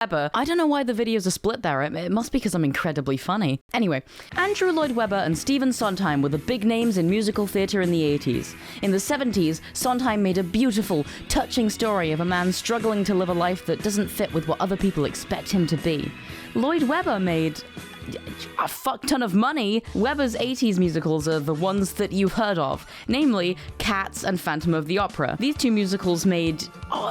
Webber. I don't know why the videos are split there. It must be because I'm incredibly funny. Anyway, Andrew Lloyd Webber and Stephen Sondheim were the big names in musical theatre in the 80s. In the 70s, Sondheim made a beautiful, touching story of a man struggling to live a life that doesn't fit with what other people expect him to be. Lloyd Webber made a fuck ton of money. Webber's 80s musicals are the ones that you've heard of, namely Cats and Phantom of the Opera. These two musicals made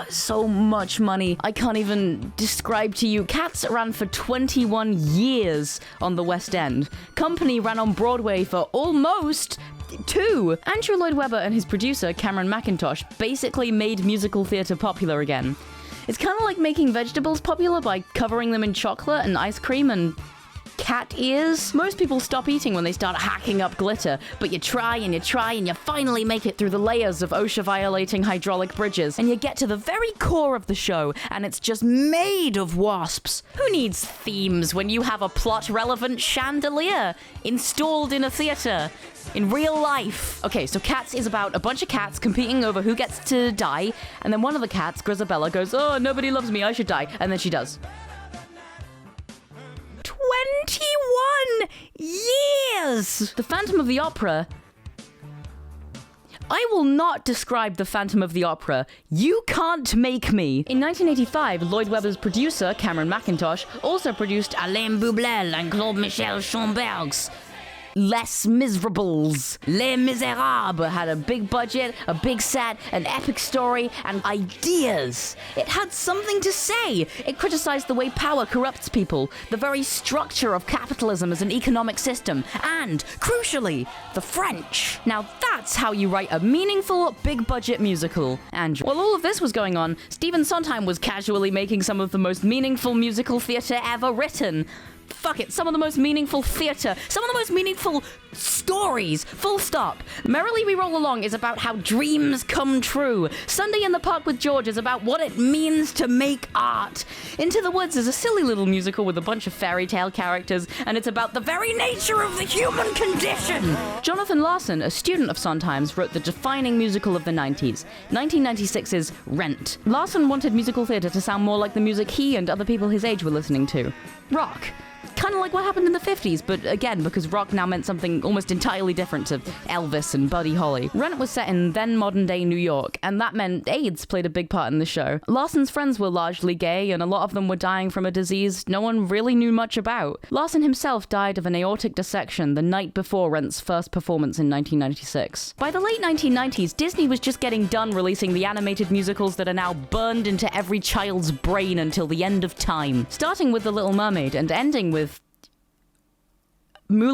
so much money, I can't even describe to you. Cats ran for 21 years on the West End. Company ran on Broadway for almost 2. Andrew Lloyd Webber and his producer, Cameron Mackintosh, basically made musical theatre popular again. It's kind of like making vegetables popular by covering them in chocolate and ice cream and cat ears. Most people stop eating when they start hacking up glitter, but you try and you finally make it through the layers of OSHA-violating hydraulic bridges, and you get to the very core of the show, and it's just made of wasps. Who needs themes when you have a plot-relevant chandelier installed in a theater? In real life. Okay, so Cats is about a bunch of cats competing over who gets to die, and then one of the cats, Grisabella, goes, "Oh, nobody loves me, I should die," and then she does. 21 years! The Phantom of the Opera. I will not describe The Phantom of the Opera. You can't make me. In 1985, Lloyd Webber's producer, Cameron Mackintosh, also produced Alain Boublil and Claude Michel Schomburg's Les Miserables. Les Miserables had a big budget, a big set, an epic story, and ideas. It had something to say. It criticized the way power corrupts people, the very structure of capitalism as an economic system, and, crucially, the French. Now that's how you write a meaningful, big-budget musical. And while all of this was going on, Stephen Sondheim was casually making some of the most meaningful musical theatre ever written. Fuck it, some of the most meaningful theatre, some of the most meaningful stories, full stop. Merrily We Roll Along is about how dreams come true. Sunday in the Park with George is about what it means to make art. Into the Woods is a silly little musical with a bunch of fairy tale characters, and it's about the very nature of the human condition. Jonathan Larson, a student of Sondheim's, wrote the defining musical of the 90s, 1996's Rent. Larson wanted musical theatre to sound more like the music he and other people his age were listening to. Rock. Kind of like what happened in the 50s, but again, because rock now meant something almost entirely different to Elvis and Buddy Holly. Rent was set in then modern-day New York, and that meant AIDS played a big part in the show. Larson's friends were largely gay, and a lot of them were dying from a disease no one really knew much about. Larson himself died of an aortic dissection the night before Rent's first performance in 1996. By the late 1990s, Disney was just getting done releasing the animated musicals that are now burned into every child's brain until the end of time. Starting with The Little Mermaid and ending with Mulan.